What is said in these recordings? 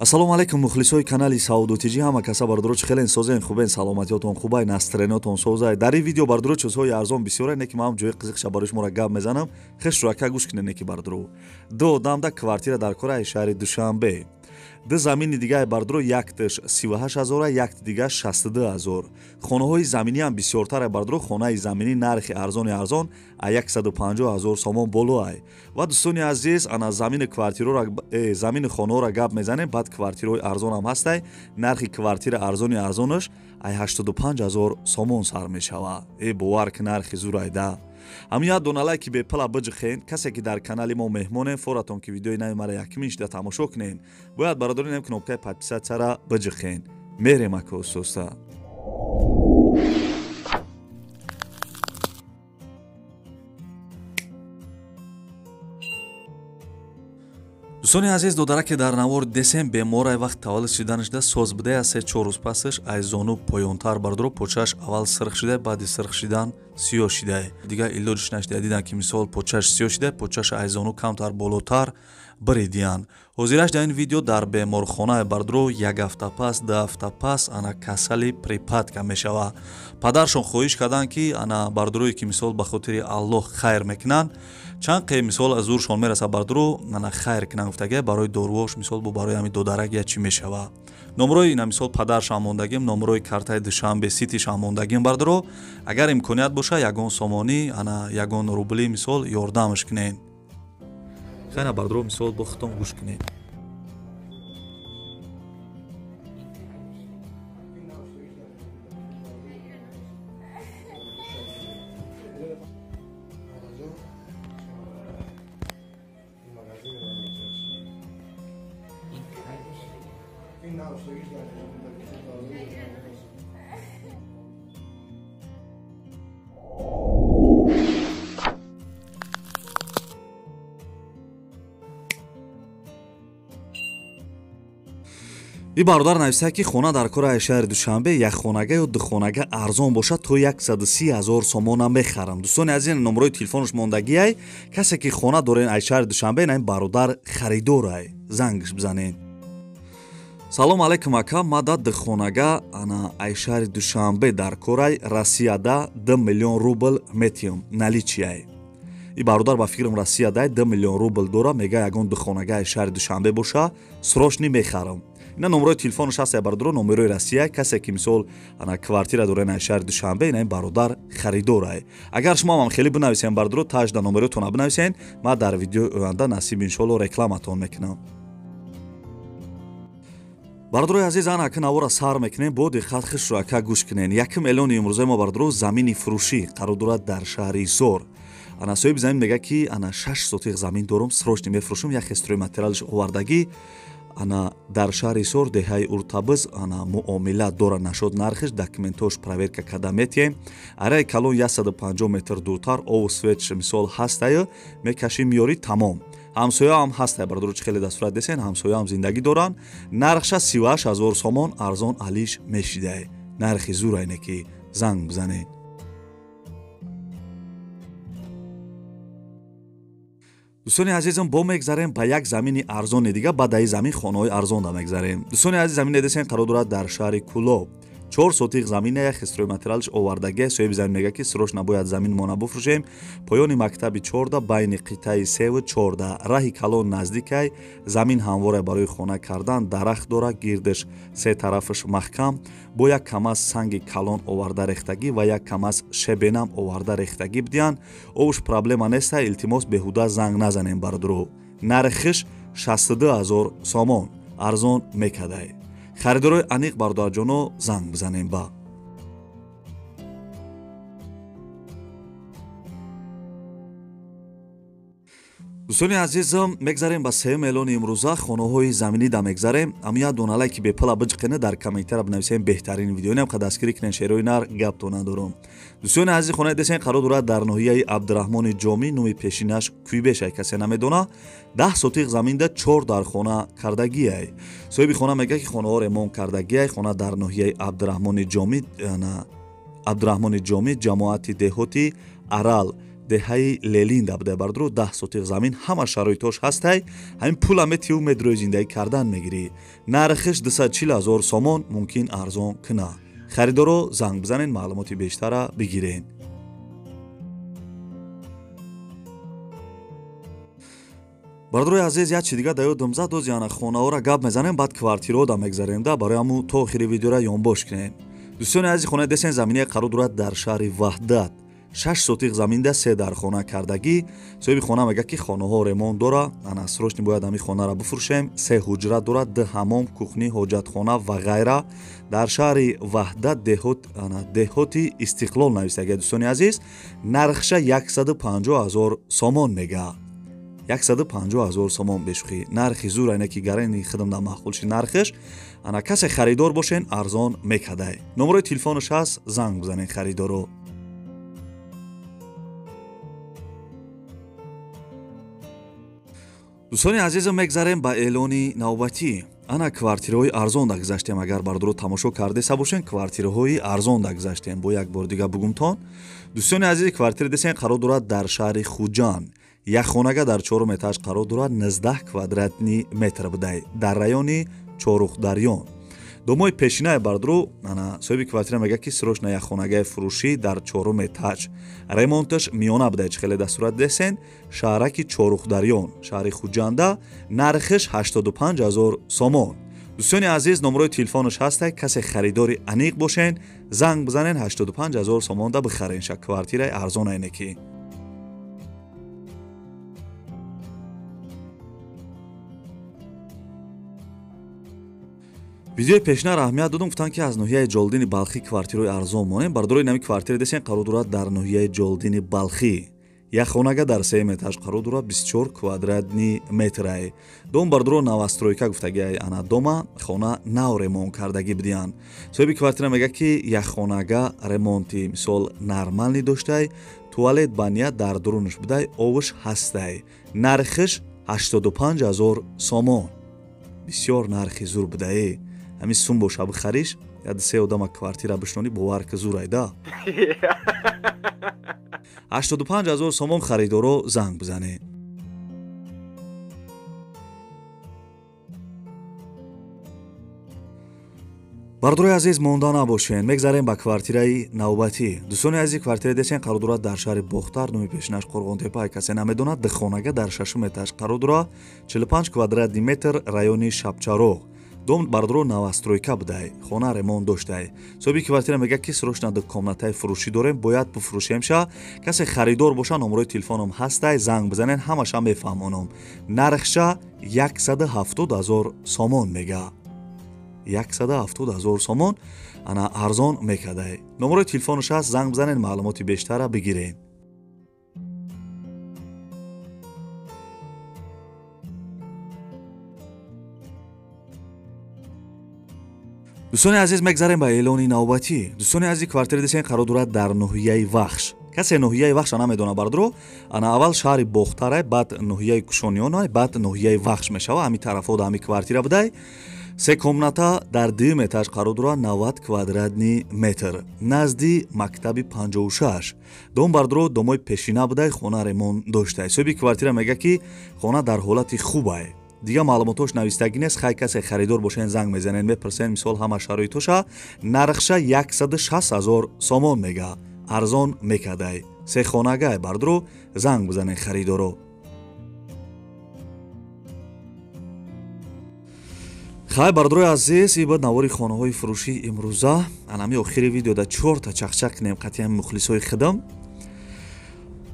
ассалому алайкум мухлисои канали саудотиҷӣ ҳама каса бардуруч хелен созен хубен саломатиётон хубай настроениётон созай. Дар ин видео бардуру чизҳои арзон бисёре не ки ман ҷои қизиқша барои шуморо гап мезанам. Хешруака гӯш кине не ки бардуру. Ду одамда квартира дар кораи шаҳри Душанбе. Ду замини дигаи бардуру якташ 38,000, якти дига 62,000. Хонаҳои заминиам бисёртаре бардуру хонаи заминӣ нархи арзони арзон 150,000 сомон болоай. Ва дӯстони азиз ана замини квартирора замини хонаҳоро гап мезанем, баъд квартираҳои арзонам ҳастай. Нархи квартира арзони арзонаш 85,000 сомон сар мешава. Бовар ки нархи зурайда. Ҳамин дона лайки бепала биҷихен. Касе ки дар канали мо меҳмонем форатон ки видеои нави мара якмин шида тамошо кунен, бояд бародаронем кнопкаи подписатсияро биҷихен. Мерем ака усуста. дӯстони азиз додараке дар навор десем беморай вақт таваллуд шиданашда соз будая 3-4 рӯз пасаш ай зону поёнтар бардуро почаш аввал сирх шида баъди сирх шидан сиёҳ шидай. Дига илоҷиш нашида дидам ки мисол почаш сиёҳ шида почаш ай зону камтар болотар биридиян. ҳозираш дар ин видео дар беморхонае бардуро як ҳафта пас 2 ҳафта пас ана касали припадка мешава. Падаршон хоҳиш карданд ки ана бардурои ки мисол ба хотири Аллоҳ хайр мекунанд чанд қе мисол зуршон мераса бардуро ана хайр кунанд гуфтага барои дорувош мисол бо барои ҳами додарак я чӣ мешава. номерои ина мисол падаршам мондагим номерои картаи Душанбе ситишам мондагим бардуро агар имконият боша ягон сомонӣ ана ягон рубли мисол ёрдамаш кунен. Хайна бардуро мисол бо хитон гӯш кунед. ин бародар нависта ки хона дар кораи шаҳри Душанбе як хонага ё духонага арзон бошад то 130,000 сомона мехарам. дӯстони азиз номерои телефонаш мондагиай касе ки хона дорен ай шаҳри Душанбе ин бародар харидорай зангш бизанен. салом алайкум ака мада духонага ана ай шаҳри Душанбе дар корай Россияда 2 миллион рубл метиём наличияй. ин бародар ба фикрам Россияда 2 миллион рубл дора мега ягон духонага ай шаҳри Душанбе боша срочни мехарам. ина номерои телефонаш ҳаст бардуро номерои Россия касе ки мисол ана квартира дорен ай шаҳри Душанбе ин бародар харидорай. агар шумо ҳам хеле бинависен бардуро тажда номероятона бинависен ма дар видеои оянда насиб иншоалло рекламатон мекунам. бардурои азиз ана ки навора сар мекунем бо диққат хишро ака гӯш кунен. якм эълони имрӯзаи мо бардуро замини фурӯшӣ қарор дорад дар шаҳри Изор. ана соҳиби замин мега ки ана 6 сотиқ замин дорам срочно мефурӯшам як истрои материалш овардагӣ ана дар шаҳри Изор деҳаи Уртабыз ана муомила дора нашод нархиш документош проверка карда метием. араи калон 150 метр дуртар ову свеч мисол ҳастаю мекашим миёри тамом. ҳамсояам ҳастай бардуро чӣ хеле дастурат десен ҳамсояам зиндагӣ доранд. нархша 38,000 сомон арзон алиш мешидай. нархи зурайне ки занг бизанен. дӯстони азизам бо мегзарем ба як замини арзони дига баъд аи замин хонаҳои арзонда мегзарем. дӯстони азиз замине десен қарор дорад дар шаҳри Кулоб 4 сотиқ замине як истрои материалш овардагӣ соҳиби замин мега ки срочно бояд замин мона буфрӯшем поёни мактаби 14 байни қитъаи 3 ва 14 раҳи калон наздикай замин ҳамвора барои хона кардан дарахт дора гирдаш се тарафаш маҳкам бо як камас санги калон оварда рехтагӣ ва як камас шебенам оварда рехтагӣ бидиан овуш проблема неста илтимос беҳуда занг назанем бардуро. нархиш 62,000 сомон арзон мекадай. харидорои аниқ бародарҷоно занг бизанем ба дӯстони азизам мегзарем ба сеюм эълони имрӯза хонаҳои заминида мегзарем. амия доналай ки бепала биҷқене дар комментара бинависем беҳтарин видеоинам қа дастгирӣ кунен шерои нар гапто надорам. дӯстони азизи хонаи десен қарор дорад дар ноҳияи Абдурахмони Ҷомӣ номи пешинаш кӯйбешай касе намедона 10 сотиқ заминда 4 дар хона кардагиай. соҳиби хона мега ки хонаҳо ремонт кардагиай. хона дар ноҳияи Абдурахмони Ҷомӣ ҷамоати деҳоти Арал деҳаи лелинда буда бардро 10 сотиқ замин ҳама шароитош ҳастай ҳамин пуламе тию медрои зиндаги кардан мегирӣ нархиш 240 000 сомон мумкин арзон кина харидоро занг бизанен маълумоти бештара бигирен бардрои азиз як чи дига да ёдам зад оз яна хонаҳора гап мезанем баъд квартираҳода мегзарем да барои ҳамун то охири видеора ёнбош кунем дӯстони азизи хона десен замине қарор дорад дар шаҳри ваҳдат 6 сотиқ заминда 3 дар хона кардагӣ соҳиби хона мега ки хонаҳо ремонт дора ана срочни бояд ҳамин хонара бифурӯшем 3 ҳуҷра дорад 2 ҳамом кухни ҳоҷатхона ва ғайра дар шаҳри ваҳдат деҳоти истиқлол навистагия дӯстони азиз нархша 150 000 сомон мега 150 000 сомон бешухӣ нархи зур айне ки гарани хидмда маъқулши нархиш ана касе харидор бошен арзон мекадай номерои телефонаш ҳаст занг бизанен харидоро дӯстони азизам мегзарем ба эълони навбатӣ ана квартираҳои арзон да гузаштем агар бардро тамошо кардаиса бошен квартираҳои арзон да гузаштем бо як бор дига бугумтон дӯстони азизи квартира десен қарор дорад дар шаҳри хуҷанд як хонага дар 4 этаж қарор дорад 19 квадратни метр будай дар райони чорухдарён домои пешинаи бардро ана соҳиби квартира мега ки срочна як хонагаи фурӯшӣ дар 4 этаж ремонташ миёна будай чӣ хеле да сурат десен шаҳраки чорухдарён шаҳри хуҷанда нархиш 85 000 сомон дӯстони азиз номерои телефонаш ҳастай касе харидори аниқ бошен занг бизанен 85 000 сомон да бихарен ша квартираи арзон айне ки видеои пешнар аҳамият додам гуфтам ки аз ноҳияи ҷолдини балхӣ квартираҳои арзон монем бардорои нами квартира десен қарор дорад дар ноҳияи ҷолдини балхӣ як хонага дар 3 этаж қарор дорад 24 квадратни метрай дом бардоро навастройка гуфтагиай ана дома хона нав ремонт кардагӣ будиян соҳиби квартира мега ки як хонага ремонти мисол нормални доштай туалет баня дар дурунаш будай овуш ҳастай нархиш 85 000 сомон бисёр нархи зур будаи ҳамин сум боша бихариш яд се одама квартира бишнони бовар ки зурай да 85 000 сомон харидоро занг бизане бардорои азиз монда набошен мегзарем ба квартираи навбатӣ дӯстони азизи квартира десен қарор дорад дар шаҳри бохтар номи пешинаш қурғонтепа ай касе намедонад ду хонага дар 6 этаж қарор дорад 45 квадратни метр райони шабчароғ дом бардро навастройка будай хона ремонт доштай соҳиби квартира мега ки срочна ду комнатаи фурӯшӣ дорем бояд бифурӯшемша касе харидор боша номерои телефоном ҳастай занг бизанен ҳамаша мефаҳмонам нархша 170 000 сомон мега 170 000 сомон ана арзон мекадай номерои телефонаш ҳаст занг бизанен маълумоти бештара бигирен дӯстони азиз мегзарем ба эълони навбатӣ дӯстони азизи квартира десен қарор дорад дар ноҳияи вахш касе ноҳияи вахша намедона бардро ана аввал шаҳри бохтарай баъд ноҳияи кушонёнай баъд ноҳияи вахш мешава ҳамин тарафҳода ҳамин квартира будай 3 комната дар 2 этаж қарор дорад 90 квадратни метр назди мактаби 56 дом бардро домои пешина будай хона ремонт доштай соҳиби квартира мега ки хона дар ҳолати хубай дига маълумотош навистагӣ нест хай касе харидор бошен занг мезанен мепурсен мисол ҳама шароитоша нархша 160 000 сомон мега арзон мекадай 3 хонагай бардро занг бизанен харидоро хай бардрои азиз и бад навори хонаҳои фурӯшӣ имрӯза анами охири видео да 4 та чақчақ кунем қатъи ҳами мухлисои хидам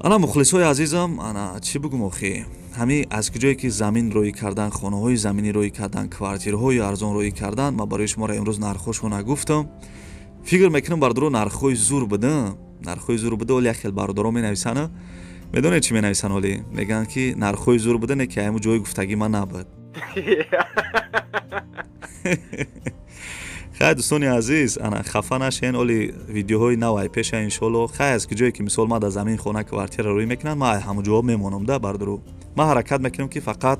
ана мухлисои азизам ана чӣ бугум охи ҳами аз куҷое ки замин роӣ кардан хонаҳои заминӣ роӣ кардан квартираҳои арзон роӣ кардан ма барои шуморо имрӯз нархҳошро нагуфтам фикр мекунам бардро нархҳои зур буда оли як хел бародаро менависана медонед чӣ менависан оли мегӯянд ки нархҳои зур буда не ки ҳаму ҷои гуфтагӣ ман набуд хай дӯстони азиз ана хафа нашен оли видеоҳои навай пеша иншоалло хай аз куҷое ки мисол ма дар замин хона квартира рӯй мекунам ма ҳаму ҷо мемонам да бардро ма ҳаракат мекунам ки фақат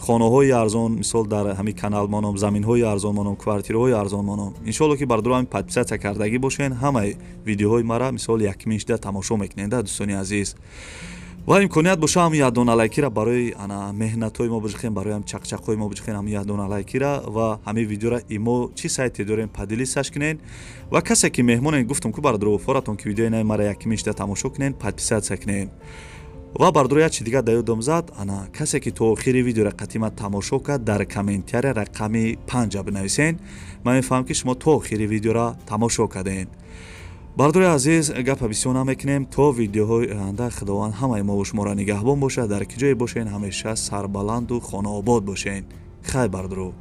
хонаҳои арзон, мисол дар ҳамин канал монам, заминҳои арзон монам, квартираҳои арзон монам. Иншоалло ки бардуро ҳамин подписатсия кардагӣ бошен, ҳамаи видеоҳои мара мисол якминшда тамошо мекунед дӯстони азиз. ва имконият боша ҳам ядона лайкира барои ана меҳнатҳои мо бижихем, барои ҳам чақчақҳои мо бижихем, ҳам ядона лайкира ва ҳамин видеора имо чӣ сайте дорем падилисаш кунен ва касе ки меҳмонен гуфтам ки бардуро форатон ки видеои нави мара якминшда тамошо кунен, подписатсия кунен. ва бардуро як чи дига да ёдом зад, ана касе ки то охири видеора қатима тамошо кард дар комментария рақами 5 бинависен. Ман мефаҳмам ки шумо то охири видеора тамошо карден. бардури азиз, гапа бисёр намекунем. То видеоҳои оянда худованд ҳамаи мо шуморо нигаҳбон бошад. Дар ки ҷое бошен, ҳамеша сарбаланду хонаобод бошен. хайр бардуро.